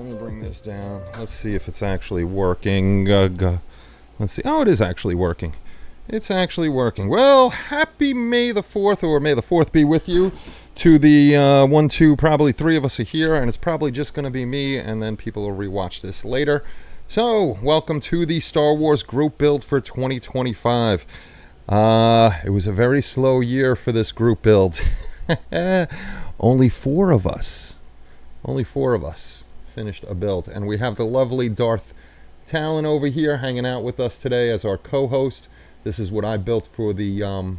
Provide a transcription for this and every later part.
me bring this down. Let's see if it's actually working. Let's see. Oh, it is actually working. It's actually working. Well, happy May the 4th, or may the 4th be with you. To the 1, 2, probably 3 of us are here, and it's probably just going to be me, and then people will rewatch this later. So, welcome to the Star Wars group build for 2025. It was a very slow year for this group build. Only four of us finished a build, and we have the lovely Darth Talon over here hanging out with us today as our co-host. This is what I built for the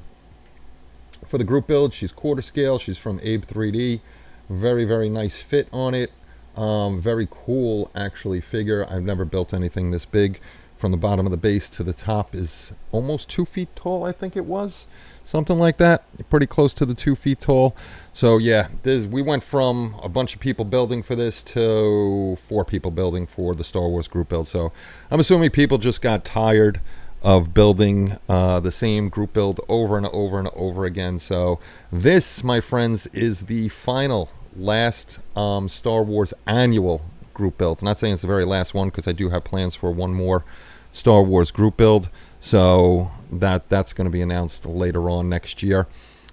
group build. She's quarter scale. She's from Abe 3D. Very, very nice fit on it. Very cool, actually, figure. I've never built anything this big. From the bottom of the base to the top is almost 2 feet tall, I think it was. Something like that. Pretty close to the 2 feet tall. So yeah, we went from a bunch of people building for this to 4 people building for the Star Wars group build. So I'm assuming people just got tired of building the same group build over and over and over again. So this, my friends, is the final, last Star Wars annual group build. I'm not saying it's the very last one, because I do have plans for one more Star Wars group build, so that's going to be announced later on next year.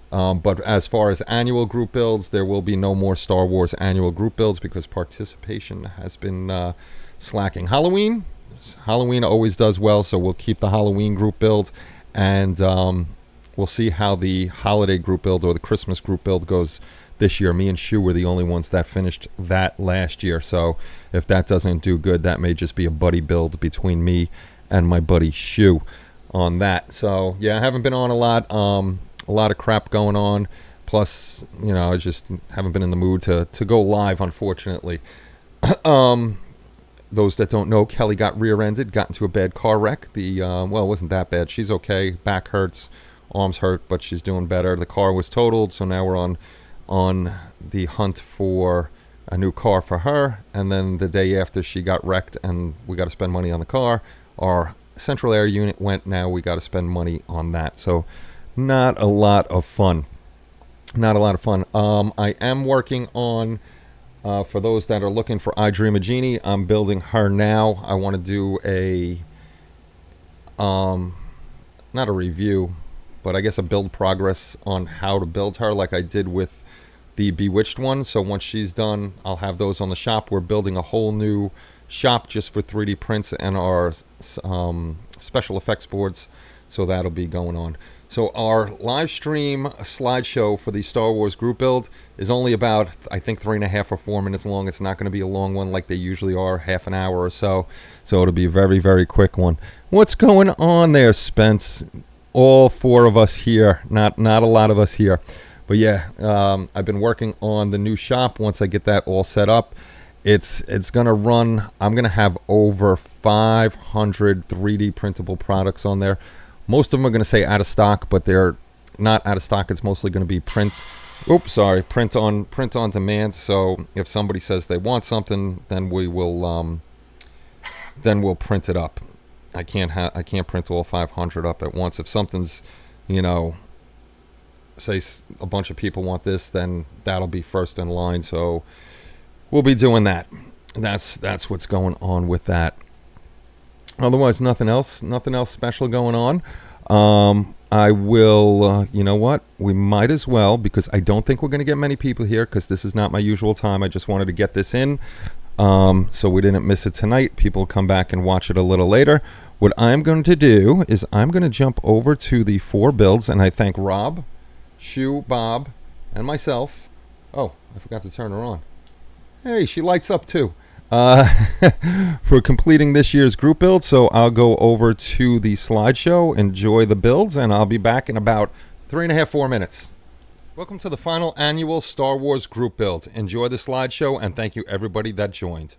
But as far as annual group builds, there will be no more Star Wars annual group builds because participation has been slacking. Halloween always does well, so we'll keep the Halloween group build, and we'll see how the holiday group build or the Christmas group build goes this year. Me and Shu were the only ones that finished that last year, so if that doesn't do good, that may just be a buddy build between me and my buddy Shu on that. So yeah, I haven't been on a lot of crap going on, plus, you know, I just haven't been in the mood to go live, unfortunately. Those that don't know, Kelly got rear-ended, got into a bad car wreck. Well, it wasn't that bad. She's okay. Back hurts, arms hurt, but she's doing better. The car was totaled, so now we're on the hunt for a new car for her. And then the day after she got wrecked and we got to spend money on the car, our central air unit went. Now we got to spend money on that. So not a lot of fun. I am working on, for those that are looking for I Dream a Genie, I'm building her now. I want to do a, not a review, but I guess a build progress on how to build her, like I did with the Bewitched one. So once she's done, I'll have those on the shop. We're building a whole new shop just for 3D prints and our special effects boards, so that'll be going on. So our live stream slideshow for the Star Wars group build is only about, I think, 3.5 or 4 minutes long. It's not going to be a long one like they usually are, half an hour or so. So it'll be a very, very quick one. What's going on there, Spence? All 4 of us here, not a lot of us here. But yeah, I've been working on the new shop. Once I get that all set up, it's gonna run. I'm gonna have over 500 3D printable products on there. Most of them are gonna say out of stock, but they're not out of stock. It's mostly gonna be print on demand. So if somebody says they want something, then we'll print it up. I can't print all 500 up at once. If something's, you know, say a bunch of people want this, then that'll be first in line. So we'll be doing that. That's what's going on with that. Otherwise, nothing else special going on. I will, you know what? We might as well, because I don't think we're going to get many people here, because this is not my usual time. I just wanted to get this in, so we didn't miss it tonight. People come back and watch it a little later. What I'm going to do is I'm going to jump over to the 4 builds, and I thank Rob, Shu, Bob, and myself. Oh, I forgot to turn her on. Hey, she lights up too. For completing this year's group build. So I'll go over to the slideshow, enjoy the builds, and I'll be back in about 3.5, 4 minutes. Welcome to the final annual Star Wars group build. Enjoy the slideshow, and thank you everybody that joined.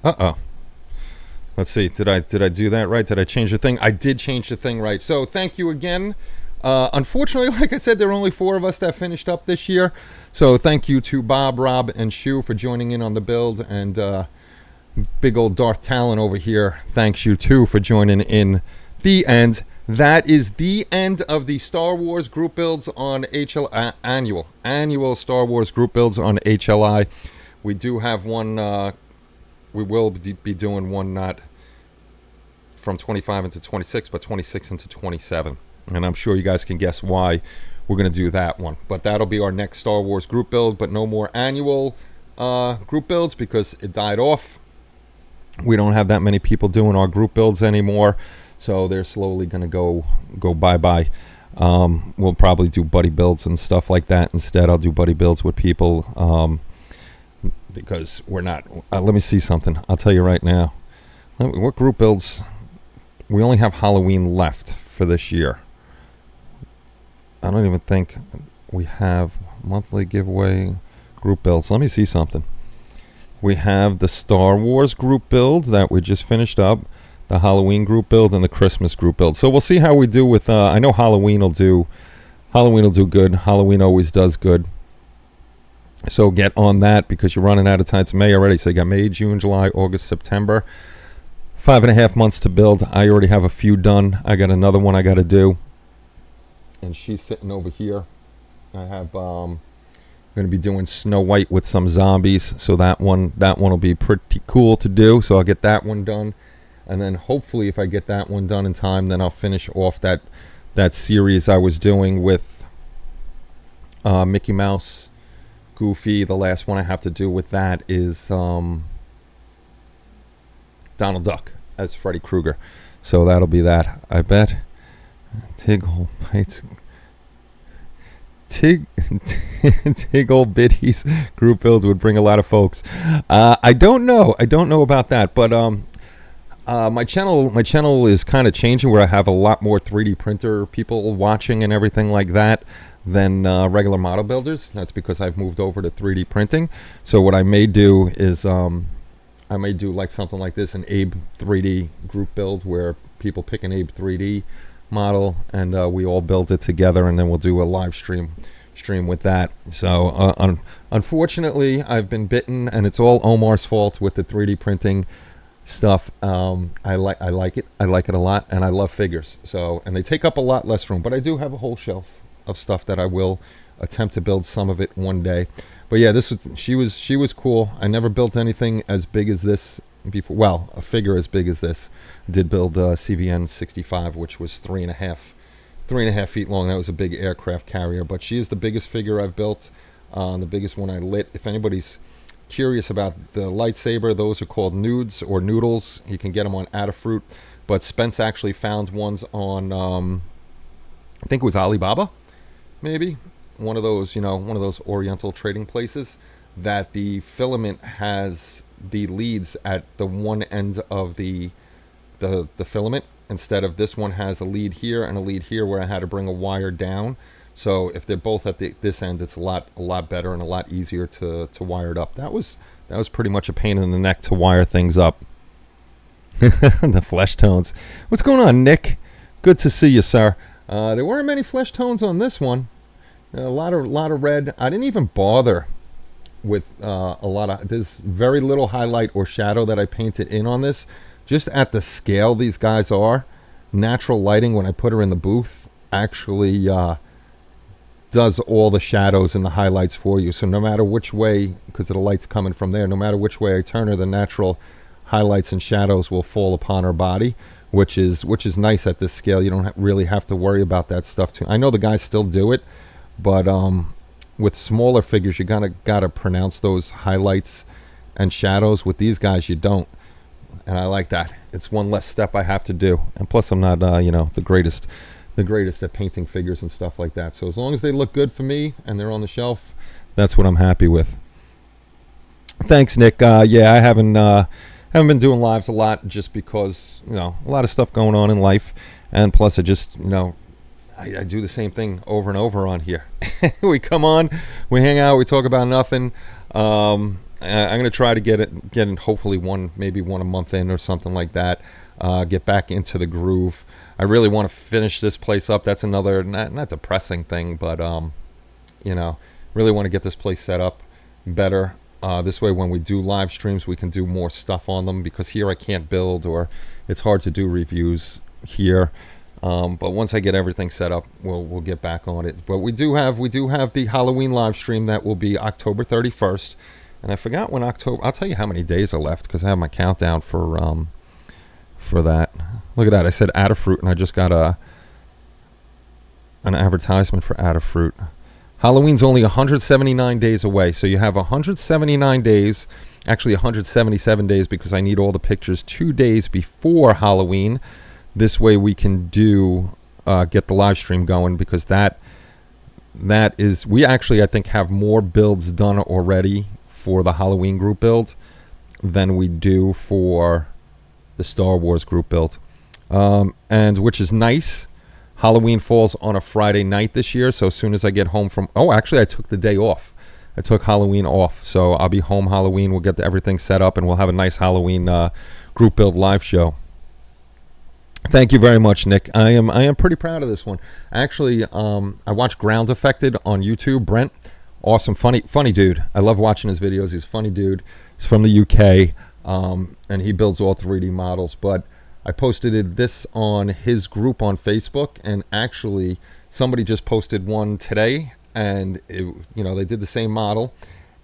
Uh-oh. Let's see. Did I do that right? Did I change the thing? I did change the thing right. So thank you again. Unfortunately, like I said, there were only 4 of us that finished up this year. So thank you to Bob, Rob, and Shu for joining in on the build. And big old Darth Talon over here, thanks you too for joining in the end. That is the end of the Star Wars group builds on HLI, annual Star Wars group builds on HLI. We do have one, we will be doing one not from 25 into 26, but 26 into 27. And I'm sure you guys can guess why we're going to do that one. But that'll be our next Star Wars group build, but no more annual group builds because it died off. We don't have that many people doing our group builds anymore, so they're slowly going to go bye-bye. We'll probably do buddy builds and stuff like that instead. I'll do buddy builds with people because we're not... let me see something. I'll tell you right now. What group builds... We only have Halloween left for this year. I don't even think we have monthly giveaway group builds. Let me see something. We have the Star Wars group build that we just finished up, the Halloween group build, and the Christmas group build. So we'll see how we do with... I know Halloween will do good. Halloween always does good. So get on that because you're running out of time. It's May already. So you got May, June, July, August, September. 5.5 months to build. I already have a few done. I got another one I got to do. And she's sitting over here. I have... I'm going to be doing Snow White with some zombies. So that one will be pretty cool to do. So I'll get that one done. And then hopefully if I get that one done in time, then I'll finish off that series I was doing with Mickey Mouse, Goofy. The last one I have to do with that is Donald Duck as Freddy Krueger. So that'll be that, I bet. Tiggle bites. Tiggle Biddies group build would bring a lot of folks. I don't know about that, but my channel is kind of changing where I have a lot more 3D printer people watching and everything like that than regular model builders. That's because I've moved over to 3D printing. So what I may do is I may do like something like this, an Abe 3D group build where people pick an Abe 3D model and we all build it together, and then we'll do a live stream with that. So unfortunately I've been bitten, and it's all Omar's fault with the 3D printing stuff. I like it a lot, and I love figures. So, and they take up a lot less room, but I do have a whole shelf of stuff that I will attempt to build some of it one day. But yeah, she was cool. I never built anything as big as this before. Well, a figure as big as this. I did build CVN 65, which was 3.5 feet long. That was a big aircraft carrier. But she is the biggest figure I've built, the biggest one I lit. If anybody's curious about the lightsaber, those are called nudes or noodles. You can get them on Adafruit. But Spence actually found ones on, I think it was Alibaba, maybe. One of those Oriental trading places that the filament has the leads at the one end of the filament, instead of this one has a lead here and a lead here where I had to bring a wire down. So if they're both at this end, it's a lot better and a lot easier to wire it up. That was pretty much a pain in the neck to wire things up. The flesh tones. What's going on, Nick? Good to see you, sir. There weren't many flesh tones on this one. A lot of red. I didn't even bother with there's very little highlight or shadow that I painted in on this. Just at the scale these guys are, natural lighting when I put her in the booth actually does all the shadows and the highlights for you. So no matter which way, because the light's coming from there, no matter which way I turn her, the natural highlights and shadows will fall upon her body, which is nice at this scale. You don't really have to worry about that stuff too. I know the guys still do it, but with smaller figures, you gotta pronounce those highlights and shadows. With these guys, you don't, and I like that. It's one less step I have to do, and plus I'm not the greatest at painting figures and stuff like that. So as long as they look good for me and they're on the shelf, that's what I'm happy with. Thanks, Nick. Yeah, I haven't been doing lives a lot just because a lot of stuff going on in life, and plus I just I do the same thing over and over on here. We come on, we hang out, we talk about nothing. I'm gonna try to get it hopefully maybe one a month in or something like that. Get back into the groove. I really want to finish this place up. That's another not depressing thing, but you know, really want to get this place set up better. This way, when we do live streams, we can do more stuff on them, because here I can't build, or it's hard to do reviews here. But once I get everything set up, we'll get back on it. But we do have the Halloween live stream that will be October 31st, and I forgot when October. I'll tell you how many days are left, because I have my countdown for that. Look at that! I said Adafruit, and I just got an advertisement for Adafruit. Halloween's only 179 days away, so you have 179 days, actually 177 days, because I need all the pictures 2 days before Halloween. This way we can get the live stream going, because that is, we actually, I think, have more builds done already for the Halloween group build than we do for the Star Wars group build, and which is nice. Halloween falls on a Friday night this year, so as soon as I get home from... Oh, actually, I took the day off. I took Halloween off, so I'll be home Halloween. We'll get everything set up, and we'll have a nice Halloween group build live show. Thank you very much, Nick. I am pretty proud of this one. Actually, I watched Ground Affected on YouTube. Brent, awesome, funny dude. I love watching his videos. He's a funny dude. He's from the UK, and he builds all 3D models, but I posted this on his group on Facebook, and actually somebody just posted one today, and they did the same model,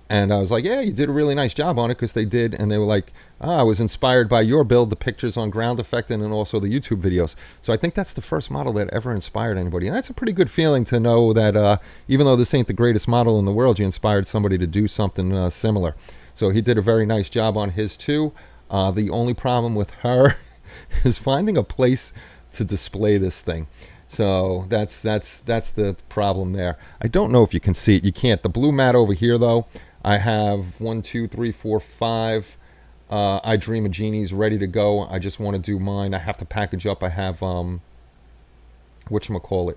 and I was like, yeah, you did a really nice job on it, because they did, and they were like, I was inspired by your build, the pictures on Ground Affected, and also the YouTube videos. So I think that's the first model that ever inspired anybody, and that's a pretty good feeling to know that even though this ain't the greatest model in the world, you inspired somebody to do something similar. So he did a very nice job on his too. The only problem with her is finding a place to display this thing. So that's the problem there. I don't know if you can see it. You can't. The blue mat over here, though, I have 1, 2, 3, 4, 5 I Dream of Genies ready to go. I just want to do mine. I have to package up. I have whatchamacallit,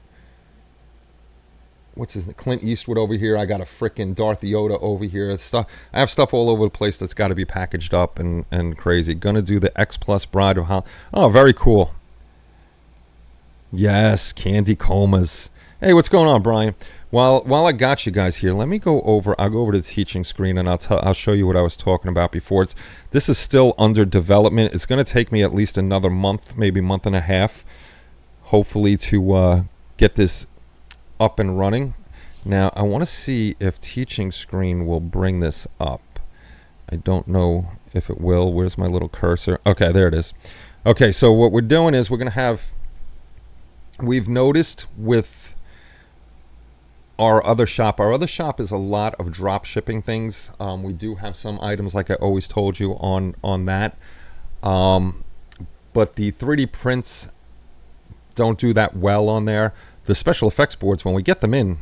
what's his name? Clint Eastwood over here. I got a frickin' Darth Yoda over here. Stuff. I have stuff all over the place that's got to be packaged up and crazy. Gonna do the X Plus Bride of Hal. Oh, very cool. Yes, Candy Comas. Hey, what's going on, Brian? While I got you guys here, let me go over. I'll go over to the teaching screen, and I'll show you what I was talking about before. This is still under development. It's going to take me at least another month, maybe month and a half, hopefully, to get this up and running. Now I want to see if teaching screen will bring this up. I don't know if it will. Where's my little cursor? Okay, there it is. Okay, so what we're doing is we're going to have, we've noticed with our other shop is a lot of drop shipping things. We do have some items, like I always told you, on that, but the 3D prints don't do that well on there. The special effects boards, when we get them in,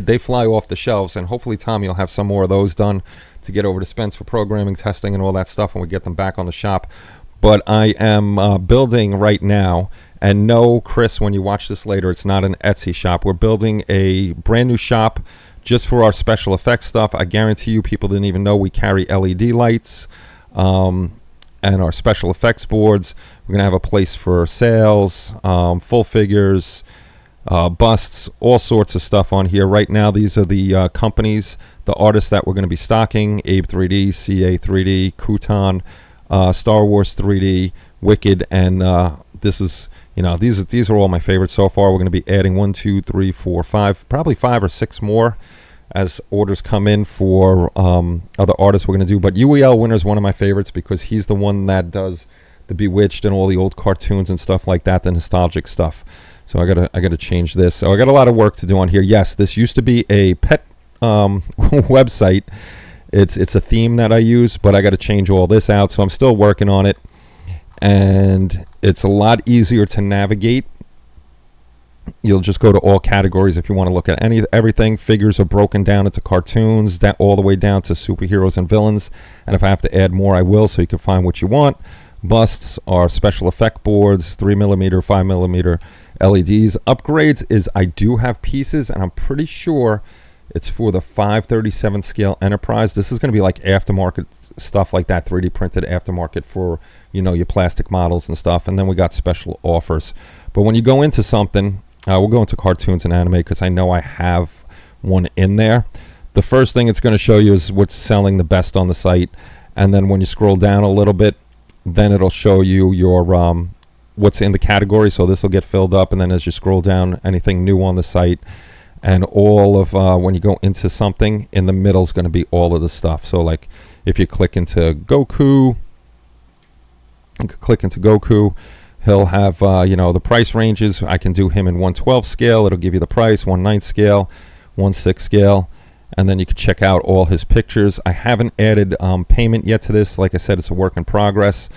they fly off the shelves, and hopefully Tommy will have some more of those done to get over to Spence for programming, testing, and all that stuff when we get them back on the shop. But I am building right now, and no, Chris, when you watch this later, it's not an Etsy shop. We're building a brand new shop just for our special effects stuff. I guarantee you people didn't even know we carry LED lights and our special effects boards. We're going to have a place for sales, full figures, busts, all sorts of stuff on here. Right now, these are the companies, the artists that we're going to be stocking: Abe 3D, CA 3D, Kutan, Star Wars 3D, Wicked, and this is, these are all my favorites so far. We're going to be adding 1, 2, 3, 4, 5, probably 5 or 6 more as orders come in for other artists we're going to do. But UEL Winner is one of my favorites because he's the one that does the Bewitched and all the old cartoons and stuff like that, the nostalgic stuff. So I gotta change this. So I got a lot of work to do on here. Yes, this used to be a pet website. It's a theme that I use, but I got to change all this out. So I'm still working on it, and it's a lot easier to navigate. You'll just go to all categories if you want to look at everything. Figures are broken down into cartoons, all the way down to superheroes and villains. And if I have to add more, I will, so you can find what you want. Busts are special effect boards, 3mm, 5mm LEDs. Upgrades is I do have pieces, and I'm pretty sure It's for the 537 scale Enterprise. This is going to be like aftermarket stuff like that, 3D printed aftermarket for, you know, your plastic models and stuff. And then we got special offers. But when you go into something, we'll go into cartoons and anime because I know I have one in there. The first thing it's going to show you is what's selling the best on the site. And then when you scroll down a little bit, then it'll show you your what's in the category. So this will get filled up. And then as you scroll down, anything new on the site. And all of when you go into something, in the middle is going to be all of the stuff. So like if you click into Goku, he'll have you know, the price ranges. I can do him in 1/12 scale. It'll give you the price, 1/9 scale, 1/6 scale, and then you can check out all his pictures. I haven't added payment yet to this. Like I said, it's a work in progress.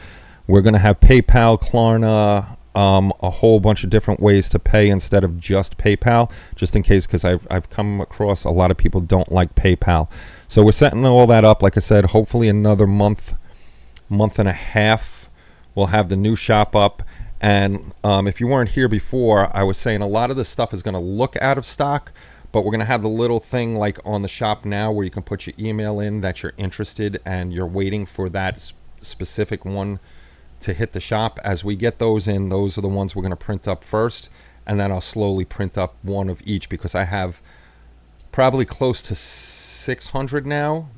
We're going to have PayPal, Klarna, a whole bunch of different ways to pay instead of just PayPal, just in case, because I've come across a lot of people don't like PayPal. So we're setting all that up. Like I said, hopefully another month and a half, we'll have the new shop up. And if you weren't here before, I was saying a lot of this stuff is going to look out of stock, but we're going to have the little thing like on the shop now where you can put your email in that you're interested and you're waiting for that specific one to hit the shop. As we get those in, those are the ones we're going to print up first, and then I'll slowly print up one of each, because I have probably close to 600 now,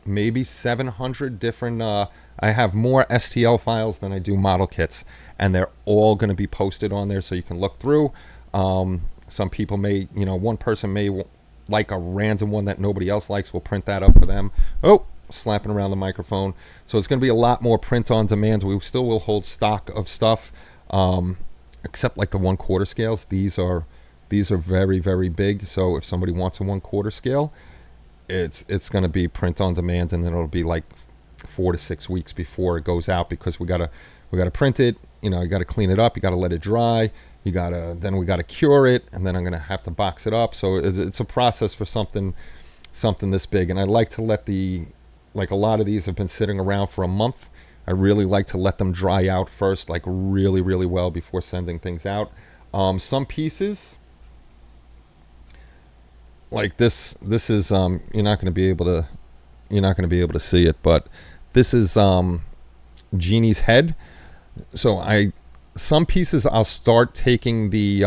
maybe 700 different I have more STL files than I do model kits, and they're all going to be posted on there so you can look through. Some people may, you know, one person may like a random one that nobody else likes. We'll print that up for them. Oh, slapping around the microphone. So it's going to be a lot more print on demand. We still will hold stock of stuff, except like the 1/4 scales. These are very, very big. So if somebody wants a 1/4 scale, it's going to be print on demand, and then it'll be like 4 to 6 weeks before it goes out, because we gotta print it. You know, you got to clean it up. You got to let it dry. Then we got to cure it, and then I'm going to have to box it up. So it's a process for something this big. And I like to let like a lot of these have been sitting around for a month. I really like to let them dry out first, like really, really well, before sending things out. Some pieces, like this is you're not going to be able to see it, but this is Genie's head. So some pieces I'll start taking the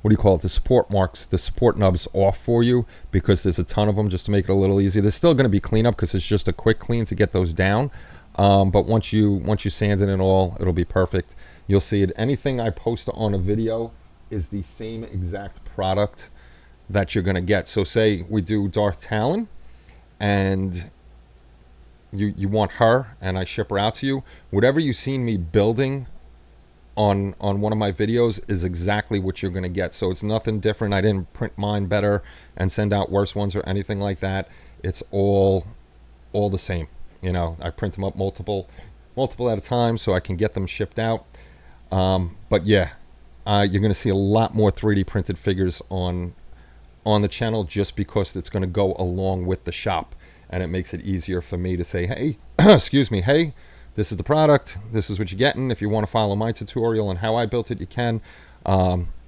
what do you call it, the support marks, the support nubs off for you, because there's a ton of them, just to make it a little easier. There's still going to be cleanup because it's just a quick clean to get those down, but once you sand it and all, it'll be perfect. You'll see it. Anything I post on a video is the same exact product that you're going to get. So say we do Darth Talon, and you want her, and I ship her out to you. Whatever you've seen me building on one of my videos is exactly what you're going to get. So it's nothing different. I didn't print mine better and send out worse ones or anything like that. It's all the same. You know, I print them up multiple at a time so I can get them shipped out. But yeah, you're going to see a lot more 3D printed figures on the channel, just because it's going to go along with the shop, and it makes it easier for me to say, hey, excuse me, hey, this is the product, this is what you're getting. If you want to follow my tutorial on how I built it, you can.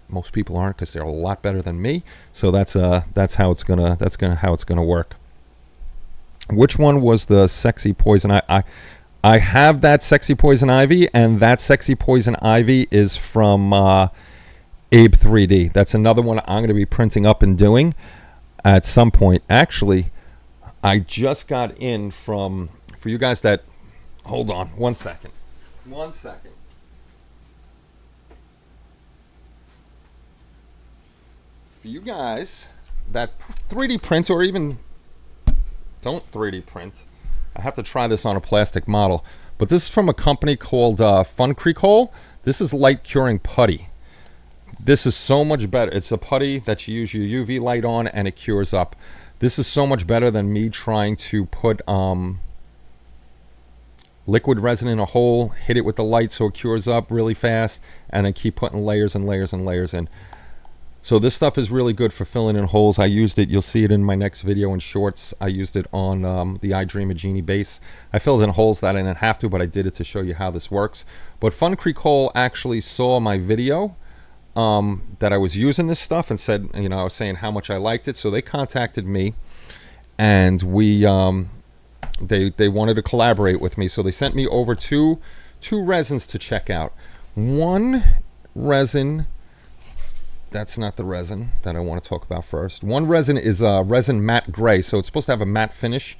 Most people aren't, because they're a lot better than me. So that's how it's gonna work. Which one was the sexy poison? I have that sexy poison ivy, and that sexy poison ivy is from Abe 3D. That's another one I'm going to be printing up and doing at some point. Actually, I just got in from, for you guys that, hold on one second. For you guys that 3D print, or even don't 3D print, I have to try this on a plastic model. But this is from a company called Fun Creek Hole. This is light curing putty. This is so much better. It's a putty that you use your UV light on, and it cures up. This is so much better than me trying to put liquid resin in a hole, hit it with the light so it cures up really fast, and then keep putting layers and layers and layers in. So this stuff is really good for filling in holes. I used it, you'll see it in my next video in shorts. I used it on the I Dream a Genie base. I filled in holes that I didn't have to, but I did it to show you how this works. But Fun Creek Hole actually saw my video that I was using this stuff and said, you know, I was saying how much I liked it. So they contacted me, and we they wanted to collaborate with me. So they sent me over two resins to check out. One resin, that's not the resin that I want to talk about first. One resin is resin matte gray, so it's supposed to have a matte finish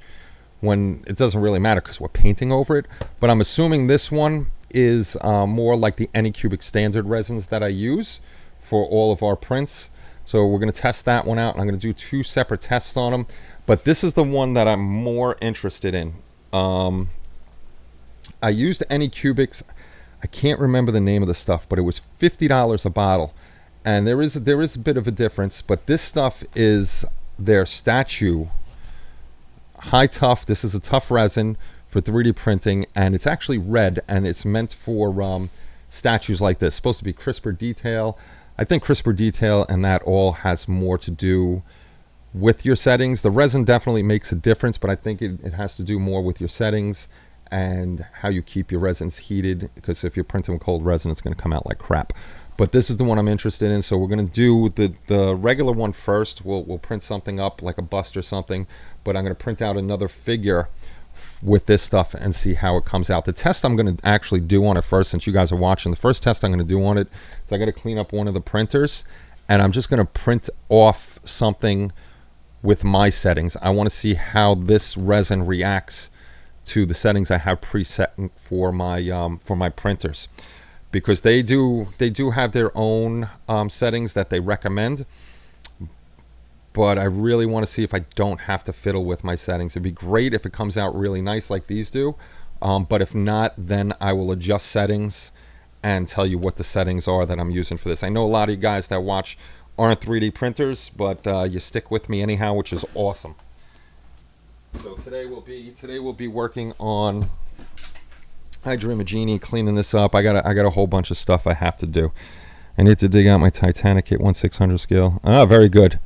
when it doesn't really matter because we're painting over it. But I'm assuming this one is more like the Anycubic standard resins that I use for all of our prints. So we're going to test that one out, and I'm going to do 2 separate tests on them. But this is the one that I'm more interested in. I used Anycubics. I can't remember the name of the stuff, but it was $50 a bottle. And there is a bit of a difference, but this stuff is their statue high tough. This is a tough resin for 3D printing, and it's actually red, and it's meant for statues like this. It's supposed to be crisper detail. I think crisper detail and that all has more to do with your settings. The resin definitely makes a difference, but I think it has to do more with your settings and how you keep your resins heated, because if you're printing with cold resin, it's going to come out like crap. But this is the one I'm interested in, so we're going to do the regular one first. We'll print something up like a bust or something, but I'm going to print out another figure with this stuff and see how it comes out. The test I'm going to actually do on it first, since you guys are watching, the first test I'm going to do on it is I got to clean up one of the printers, and I'm just going to print off something with my settings. I want to see how this resin reacts to the settings I have preset for my printers, because they do have their own settings that they recommend, but I really want to see if I don't have to fiddle with my settings. It'd be great if it comes out really nice like these do, but if not, then I will adjust settings and tell you what the settings are that I'm using for this. I know a lot of you guys that watch aren't 3D printers, but you stick with me anyhow, which is awesome. So today we'll be working on I Dream a Genie, cleaning this up. I got a whole bunch of stuff I have to do. I need to dig out my Titanic at 1/600 scale. Ah, very good,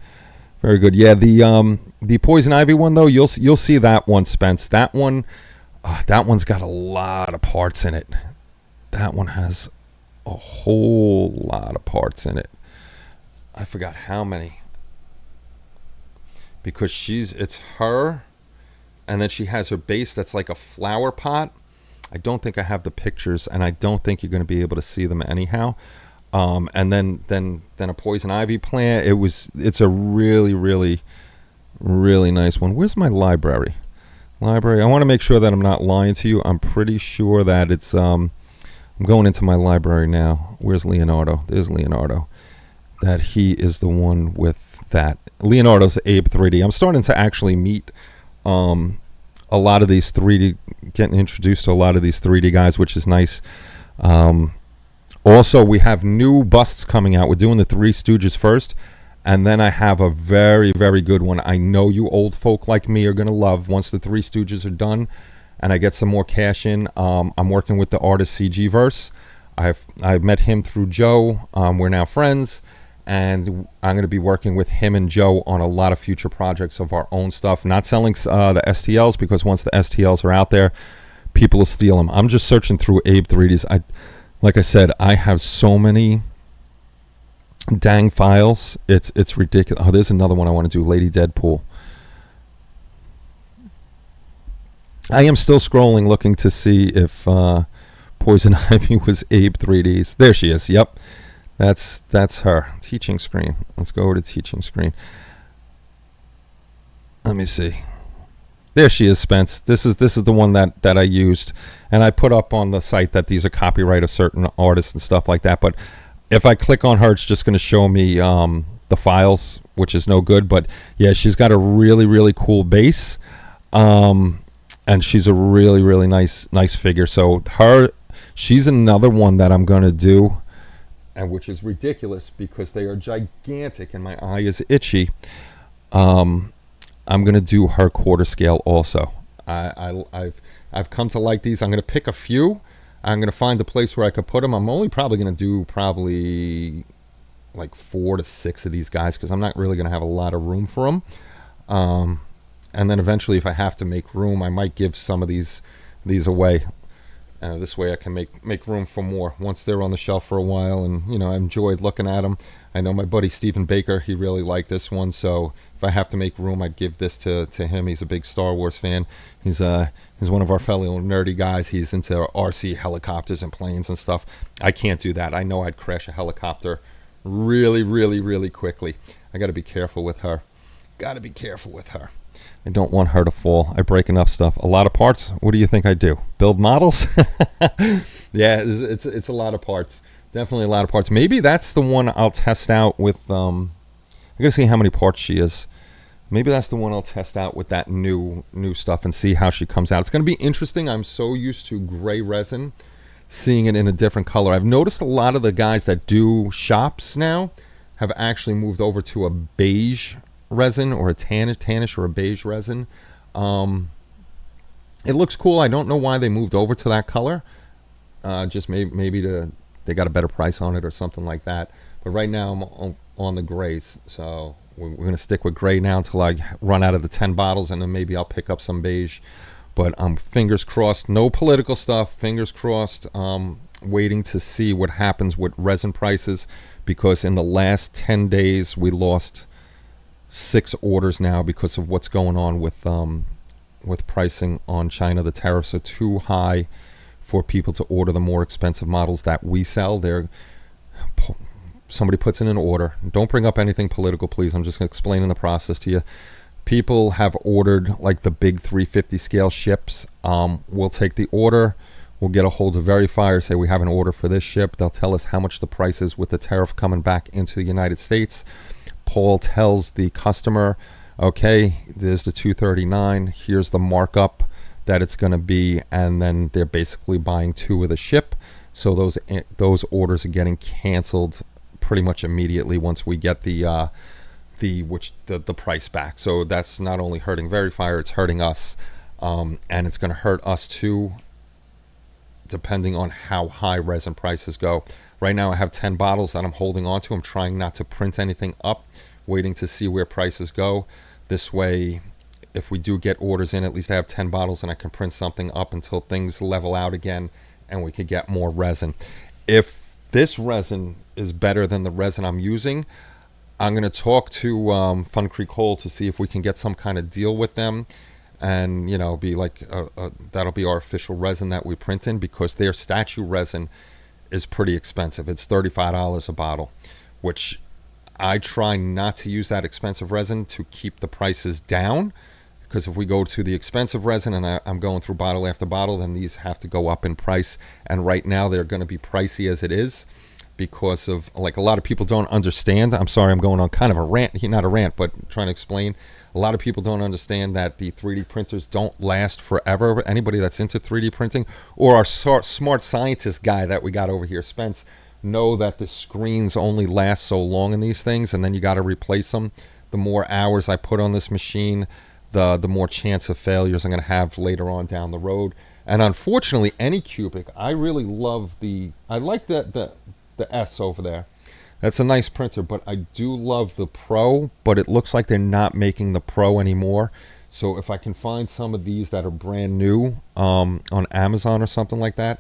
very good. Yeah, the Poison Ivy one though, you'll see that one, Spence. That one's got a lot of parts in it. That one has a whole lot of parts in it. I forgot how many, because it's her, and then she has her base that's like a flower pot. I don't think I have the pictures, and I don't think you're going to be able to see them anyhow. And then a Poison Ivy plant. It's a really, really, really nice one. Where's my library? I want to make sure that I'm not lying to you. I'm pretty sure that it's I'm going into my library now. Where's Leonardo? There's Leonardo. That he is the one with that. Leonardo's Abe 3D. I'm starting to actually meet a lot of these 3D, getting introduced to a lot of these 3D guys, which is nice. Also, we have new busts coming out. We're doing the Three Stooges first, and then I have a very, very good one I know you old folk like me are going to love once the Three Stooges are done and I get some more cash in. I'm working with the artist CG Verse. I've met him through Joe. We're now friends, and I'm going to be working with him and Joe on a lot of future projects of our own stuff. Not selling the STLs, because once the STLs are out there, people will steal them. I'm just searching through Abe 3Ds. Like I said, I have so many dang files. It's ridiculous. Oh, there's another one I want to do, Lady Deadpool. I am still scrolling, looking to see if Poison Ivy was Abe 3Ds. There she is. Yep. That's her. Teaching screen. Let's go over to teaching screen. Let me see. There she is, Spence. This is the one that I used, and I put up on the site that these are copyright of certain artists and stuff like that. But if I click on her, it's just going to show me the files, which is no good. But yeah, she's got a really, really cool base, and she's a really, really nice figure. So she's another one that I'm going to do, and which is ridiculous because they are gigantic and my eye is itchy. I'm going to do her quarter scale also. I've come to like these. I'm going to pick a few. I'm going to find a place where I could put them. I'm only probably going to do like 4 to 6 of these guys, because I'm not really going to have a lot of room for them. And then eventually, if I have to make room, I might give some of these away. This way I can make room for more once they're on the shelf for a while. And you know, I enjoyed looking at them. I know my buddy Stephen Baker, he really liked this one, so if I have to make room, I'd give this to him. He's a big Star Wars fan. He's one of our fellow nerdy guys. He's into RC helicopters and planes and stuff. I can't do that. I know I'd crash a helicopter really, really, really quickly. I got to be careful with her. Got to be careful with her. I don't want her to fall. I break enough stuff. A lot of parts. What do you think I do? Build models? Yeah, it's a lot of parts. Definitely a lot of parts. Maybe that's the one I'll test out with. I gotta see how many parts she is. Maybe that's the one I'll test out with that new stuff and see how she comes out. It's gonna be interesting. I'm so used to gray resin, seeing it in a different color. I've noticed a lot of the guys that do shops now have actually moved over to a beige resin or a tannish or a beige resin. It looks cool. I don't know why they moved over to that color. Just maybe they got a better price on it or something like that. But right now I'm on the grays, so we're going to stick with gray now until I run out of the 10 bottles, and then maybe I'll pick up some beige. But fingers crossed. No political stuff. Fingers crossed. Waiting to see what happens with resin prices, because in the last 10 days we lost 6 orders now because of what's going on with pricing on China. The tariffs are too high for people to order the more expensive models that we sell. Somebody puts in an order. Don't bring up anything political, please. I'm just explaining the process to you. People have ordered like the big 350 scale ships. We'll take the order. We'll get a hold of Verifier, say we have an order for this ship. They'll tell us how much the price is with the tariff coming back into the United States. Paul tells the customer, okay, there's the 239. Here's the markup that it's going to be, and then they're basically buying 2 of the ship. So those orders are getting canceled pretty much immediately once we get the price back. So that's not only hurting Verifier, it's hurting us, and it's going to hurt us too, depending on how high resin prices go. Right now I have 10 bottles that I'm holding on to. I'm trying not to print anything up, waiting to see where prices go. This way, if we do get orders in, at least I have 10 bottles and I can print something up until things level out again and we could get more resin. If this resin is better than the resin I'm using, I'm going to talk to Fun Creek Hole to see if we can get some kind of deal with them, and you know, be like that'll be our official resin that we print in, because their statue resin is pretty expensive. It's $35 a bottle, which I try not to use that expensive resin to keep the prices down, because if we go to the expensive resin and I'm going through bottle after bottle, then these have to go up in price. And right now they're going to be pricey as it is, because of, like, a lot of people don't understand. I'm sorry, I'm going on kind of a rant, not a rant, but trying to explain. A lot of people don't understand that the 3D printers don't last forever. Anybody that's into 3D printing, or our smart scientist guy that we got over here, Spence, know that the screens only last so long in these things, and then you got to replace them. The more hours I put on this machine, the more chance of failures I'm going to have later on down the road. And unfortunately, Anycubic, I really love I like the S over there. That's a nice printer, but I do love the Pro, but it looks like they're not making the Pro anymore. So if I can find some of these that are brand new on Amazon or something like that,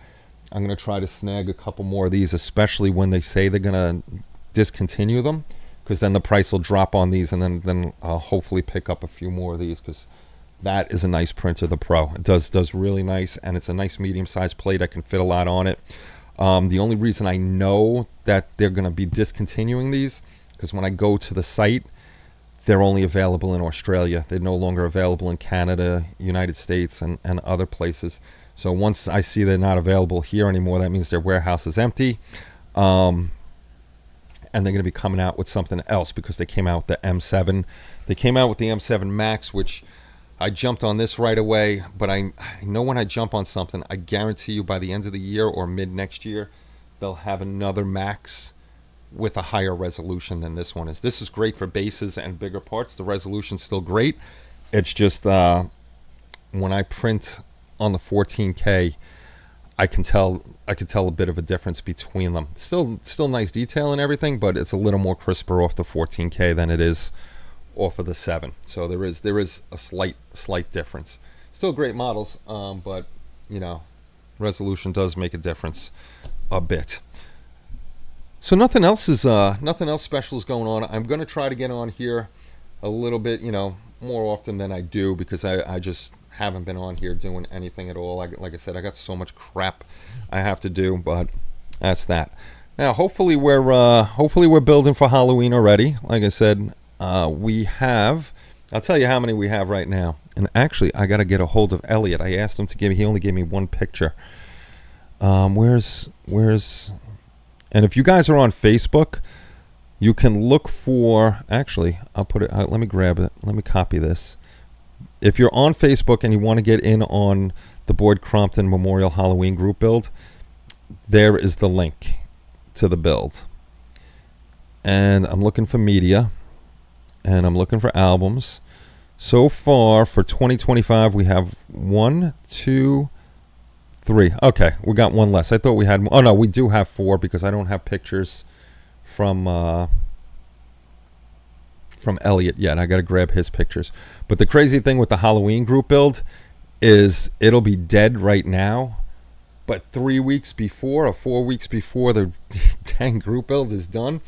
I'm going to try to snag a couple more of these, especially when they say they're going to discontinue them, because then the price will drop on these, and then I'll hopefully pick up a few more of these, because that is a nice printer, the Pro. It does really nice, and it's a nice medium-sized plate. I can fit a lot on it. The only reason I know that they're going to be discontinuing these, because when I go to the site, they're only available in Australia. They're no longer available in Canada, United States, and other places. So once I see they're not available here anymore, that means their warehouse is empty. And they're going to be coming out with something else, because they came out with the M7. They came out with the M7 Max, which I jumped on this right away. But I know when I jump on something, I guarantee you by the end of the year or mid next year, they'll have another Max with a higher resolution than this one is. This is great for bases and bigger parts. The resolution's still great. It's just when I print on the 14K, I could tell a bit of a difference between them. Still nice detail and everything, but it's a little more crisper off the 14K than it is off of the 7. So there is a slight difference. Still great models, but you know, Resolution does make a difference a bit. So nothing else special is going on. I'm going to try to get on here a little bit, more often than I do, because I just haven't been on here doing anything at all. Like I said, I got so much crap I have to do, but that's that. Now, hopefully we're building for Halloween already. Like I said, we have. I'll tell you how many we have right now. And actually, I got to get a hold of Elliot. I asked him to he only gave me one picture. Where's? And if you guys are on Facebook, you can look for. Actually, I'll put it. Let me grab it. Let me copy this. If you're on Facebook and you want to get in on the Boyd Crompton Memorial Halloween group build, there is the link to the build. And I'm looking for media, and I'm looking for albums. So far for 2025, we have 1, 2, 3. Okay, we got one less. I thought we had. Oh no, we do have 4 because I don't have pictures from Elliot yet. I got to grab his pictures. But the crazy thing with the Halloween group build is it'll be dead right now, but 3 weeks before or 4 weeks before the dang group build is done,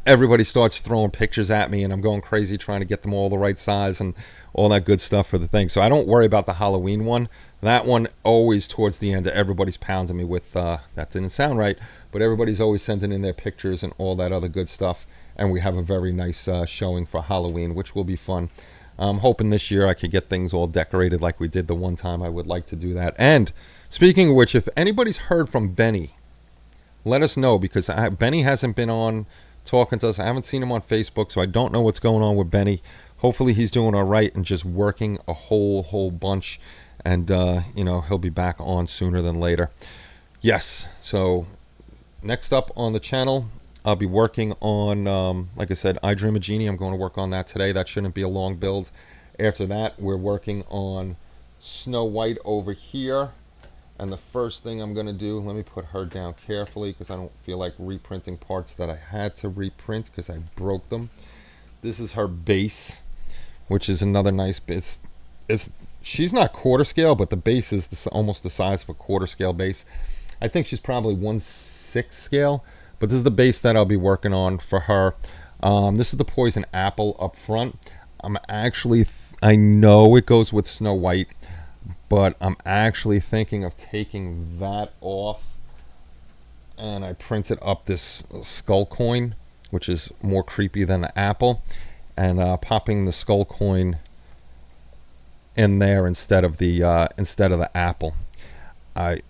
everybody starts throwing pictures at me, and I'm going crazy trying to get them all the right size and all that good stuff for the thing. So I don't worry about the Halloween one. That one, always towards the end, everybody's pounding me with, that didn't sound right, but everybody's always sending in their pictures and all that other good stuff. And we have a very nice showing for Halloween, which will be fun. I'm hoping this year I could get things all decorated like we did the one time. I would like to do that. And speaking of which, if anybody's heard from Benny, let us know, because Benny hasn't been on talking to us. I haven't seen him on Facebook, so I don't know what's going on with Benny. Hopefully he's doing all right and just working a whole bunch. And, he'll be back on sooner than later. Yes, so next up on the channel, I'll be working on, like I said, I Dream a Genie. I'm going to work on that today. That shouldn't be a long build. After that, we're working on Snow White over here. And the first thing I'm going to do, let me put her down carefully because I don't feel like reprinting parts that I had to reprint because I broke them. This is her base, which is another nice bit. She's not quarter scale, but the base is almost the size of a quarter scale base. I think she's probably 1/6 scale. But this is the base that I'll be working on for her. This is the poison apple up front. I know it goes with Snow White, but I'm actually thinking of taking that off, and I printed up this skull coin, which is more creepy than the apple, and popping the skull coin in there instead of the apple. I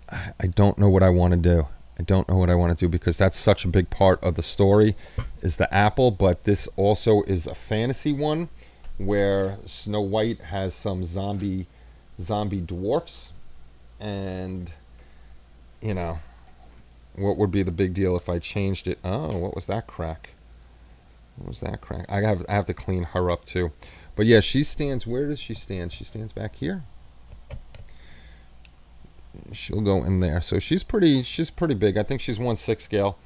don't know what I want to do. I don't know what I want to do because that's such a big part of the story is the apple, but this also is a fantasy one where Snow White has some zombie dwarfs, and what would be the big deal if I changed it? Oh, what was that crack? I have to clean her up too. But yeah, she stands. Where does she stand? She stands back here. She'll go in there. So she's pretty big. I think she's 1/6 scale.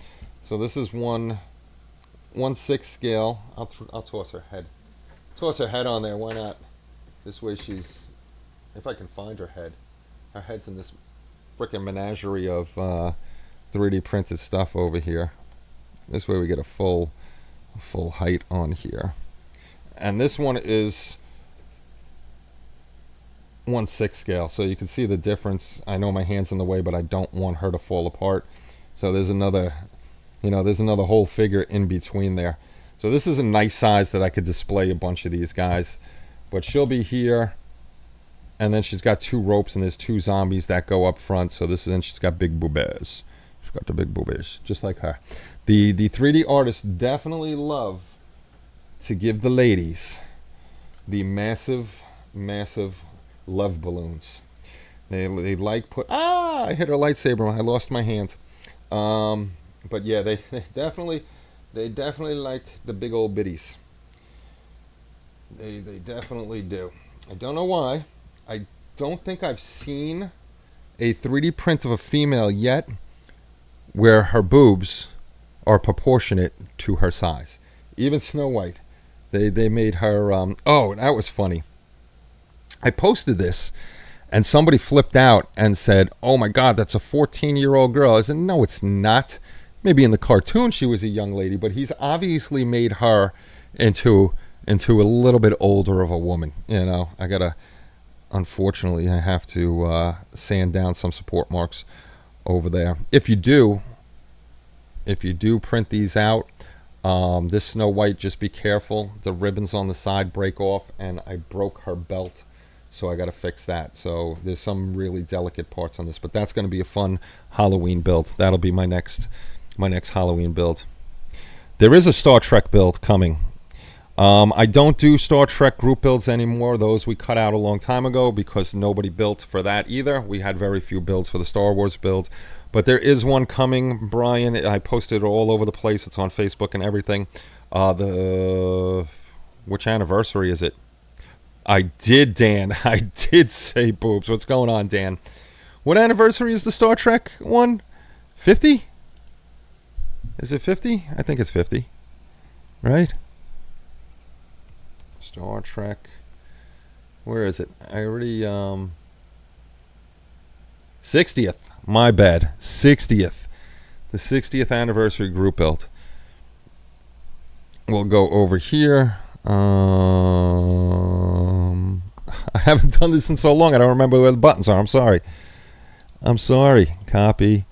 So this is 1/6 scale. I'll toss her head. Toss her head on there. Why not? This way she's, if I can find her head. Her head's in this freaking menagerie of 3D printed stuff over here. This way we get a full height on here. And this one is 1/6 scale, so you can see the difference. I know my hand's in the way, but I don't want her to fall apart. So there's another whole figure in between there. So this is a nice size that I could display a bunch of these guys. But she'll be here, and then she's got 2 ropes, and there's 2 zombies that go up front. So she's got big boobies. She's got the big boobies, just like her. The 3D artists definitely love to give the ladies the massive love balloons. They like I hit a lightsaber. I lost my hand. But yeah, they definitely like the big old biddies. They definitely do. I don't know why. I don't think I've seen a 3D print of a female yet where her boobs are proportionate to her size. Even Snow White. They made her oh, that was funny. I posted this, And somebody flipped out and said, "Oh my God, that's a 14-year-old girl." I said, "No, it's not. Maybe in the cartoon she was a young lady, but he's obviously made her into a little bit older of a woman." You know, unfortunately, I have to sand down some support marks over there. If you do print these out, this Snow White, just be careful. The ribbons on the side break off, and I broke her belt. So I got to fix that. So there's some really delicate parts on this, but that's going to be a fun Halloween build. That'll be my next Halloween build. There is a Star Trek build coming. I don't do Star Trek group builds anymore. Those we cut out a long time ago because nobody built for that either. We had very few builds for the Star Wars build. But there is one coming, Brian. I posted it all over the place. It's on Facebook and everything. Which anniversary is it? I did, Dan. I did say boobs. What's going on, Dan? What anniversary is the Star Trek one? 50? Is it 50? I think it's 50. Right? Star Trek. Where is it? I already 60th. My bad. 60th. The 60th anniversary group build. We'll go over here. I haven't done this in so long. I don't remember where the buttons are. I'm sorry. Copy.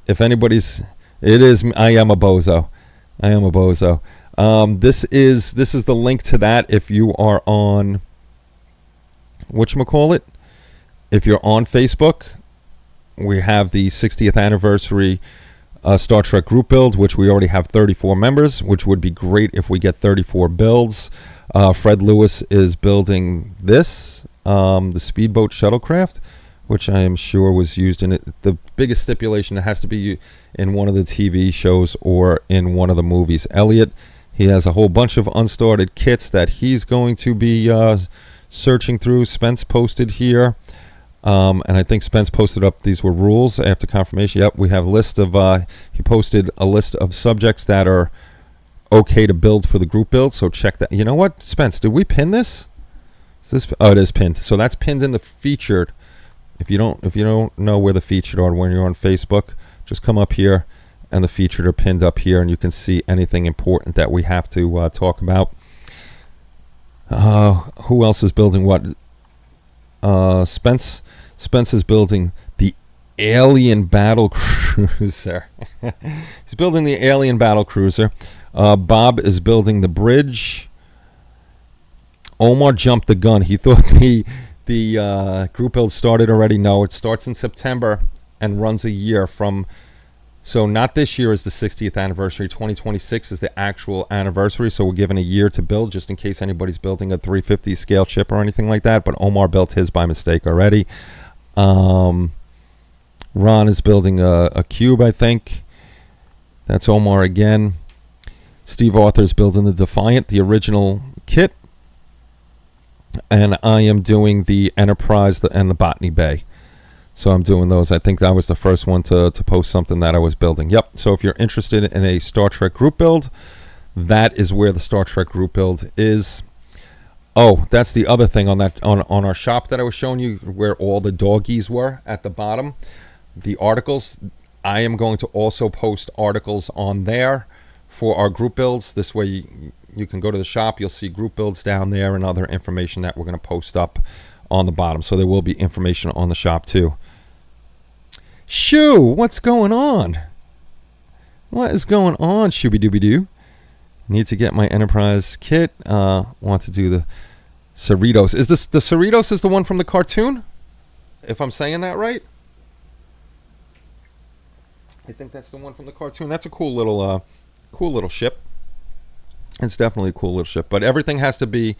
If anybody's, it is. I am a bozo. This is the link to that. If you are on, whatchamacallit, if you're on Facebook, we have the 60th anniversary Star Trek group build, which we already have 34 members, which would be great if we get 34 builds. Fred Lewis is building this, the speedboat shuttlecraft, which I am sure was used in it. The biggest stipulation, it has to be in one of the TV shows or in one of the movies. Elliot, he has a whole bunch of unstarted kits that he's going to be searching through. Spence posted here. And I think Spence posted up, these were rules after confirmation. Yep, we have a list of, he posted a list of subjects that are okay to build for the group build. So check that. You know what, Spence, did we pin this? Is this? Oh, it is pinned. So that's pinned in the featured. If you don't know where the featured are when you're on Facebook, just come up here and the featured are pinned up here, and you can see anything important that we have to talk about. Who else is building what? Spence is building the Alien Battle Cruiser. He's building the Alien Battle Cruiser. Bob is building the bridge. Omar jumped the gun. He thought the group build started already. No, it starts in September and runs a year from. So not this year is the 60th anniversary. 2026 is the actual anniversary. So we're given a year to build, just in case anybody's building a 350 scale ship or anything like that. But Omar built his by mistake already. Ron is building a cube, I think. That's Omar again. Steve Arthur's building the Defiant, the original kit. And I am doing the Enterprise and the Botany Bay. So I'm doing those. I think that was the first one to post something that I was building. Yep. So if you're interested in a Star Trek group build, that is where the Star Trek group build is. Oh, that's the other thing on that on our shop that I was showing you, where all the doggies were at the bottom. The articles, I am going to also post articles on there for our group builds. This way you can go to the shop. You'll see group builds down there and other information that we're going to post up on the bottom. So there will be information on the shop too. Shoo, what's going on? What is going on, Shooby-Dooby-Doo? Need to get my Enterprise kit. Want to do the Cerritos. Is this the Cerritos is the one from the cartoon? If I'm saying that right? I think that's the one from the cartoon. That's a cool little ship. It's definitely a cool little ship. But everything has to be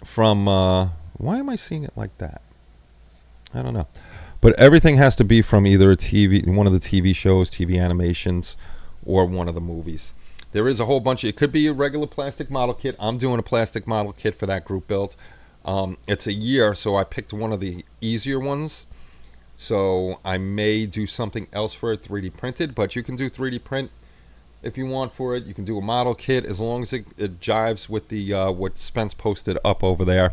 from... why am I seeing it like that? I don't know. But everything has to be from either one of the TV shows, TV animations, or one of the movies. There is a whole bunch. It could be a regular plastic model kit. I'm doing a plastic model kit for that group build. It's a year, so I picked one of the easier ones. So I may do something else for it, 3D printed. But you can do 3D print if you want for it. You can do a model kit as long as it jives with the what Spence posted up over there.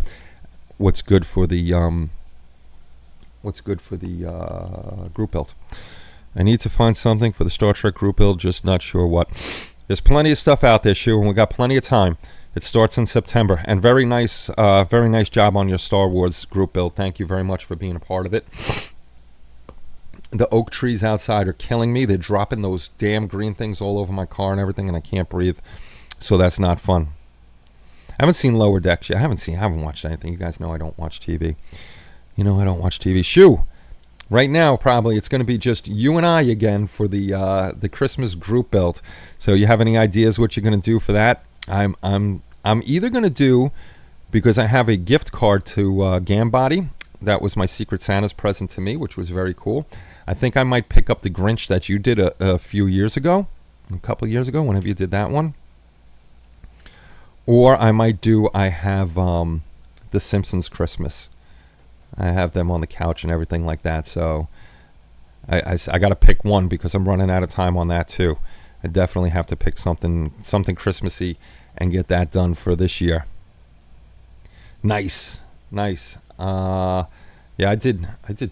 what's good for the group build. I need to find something for the Star Trek group build, just not sure what. There's plenty of stuff out there, Shu, and we got plenty of time. It starts in September, and very nice job on your Star Wars group build. Thank you very much for being a part of it. The oak trees outside are killing me. They're dropping those damn green things all over my car and everything, and I can't breathe. So that's not fun. I haven't seen Lower Decks yet. I haven't watched anything. You guys know I don't watch TV. I don't watch TV. Shoo! Right now, probably it's going to be just you and I again for the Christmas group build. So you have any ideas what you're going to do for that? I'm either going to do, because I have a gift card to Gambody. That was my Secret Santa's present to me, which was very cool. I think I might pick up the Grinch that you did a few years ago, a couple of years ago, whenever you did that one. Or I might do, I have The Simpsons Christmas. I have them on the couch and everything like that. So I got to pick one because I'm running out of time on that too. I definitely have to pick something Christmassy and get that done for this year. Nice. Yeah, I did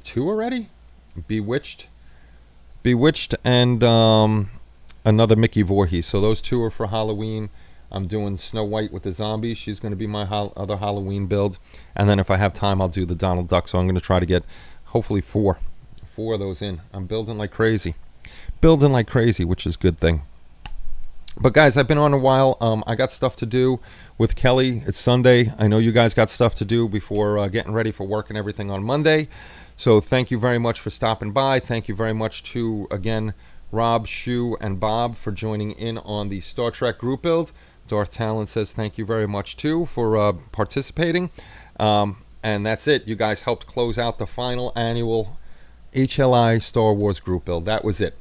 2 already. Bewitched, and another Mickey Voorhees. So those 2 are for Halloween. I'm doing Snow White with the zombies. She's going to be my other Halloween build. And then if I have time, I'll do the Donald Duck. So I'm going to try to get hopefully 4 of those in. I'm building like crazy, which is a good thing. But guys, I've been on a while. I got stuff to do with Kelly. It's Sunday. I know you guys got stuff to do before getting ready for work and everything on Monday. So thank you very much for stopping by. Thank you very much to, again, Rob, Shu, and Bob for joining in on the Star Trek group build. Darth Talon says thank you very much, too, for participating. And that's it. You guys helped close out the final annual HLI Star Wars group build. That was it.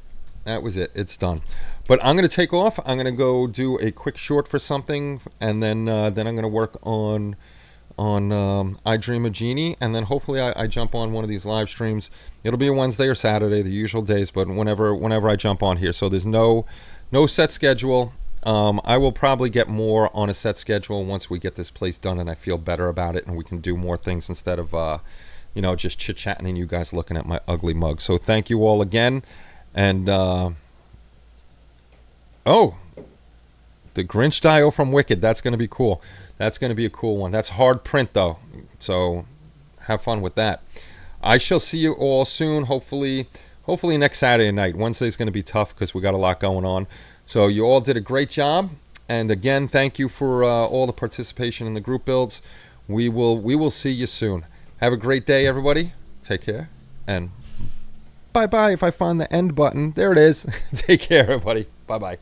It's done. But I'm going to take off. I'm going to go do a quick short for something, and then I'm going to work on I Dream of Genie, and then hopefully I jump on one of these live streams. It'll be a Wednesday or Saturday, the usual days, but whenever I jump on here. So there's no set schedule. I will probably get more on a set schedule once we get this place done and I feel better about it and we can do more things instead of just chit-chatting and you guys looking at my ugly mug. So thank you all again. And the Grinch Dio from Wicked, that's going to be cool. That's going to be a cool one. That's hard print though, so have fun with that. I shall see you all soon, hopefully next Saturday night. Wednesday's going to be tough because we got a lot going on. So you all did a great job, and again, thank you for all the participation in the group builds. We will see you soon. Have a great day, everybody. Take care, and bye-bye. If I find the end button, there it is. Take care, everybody. Bye-bye.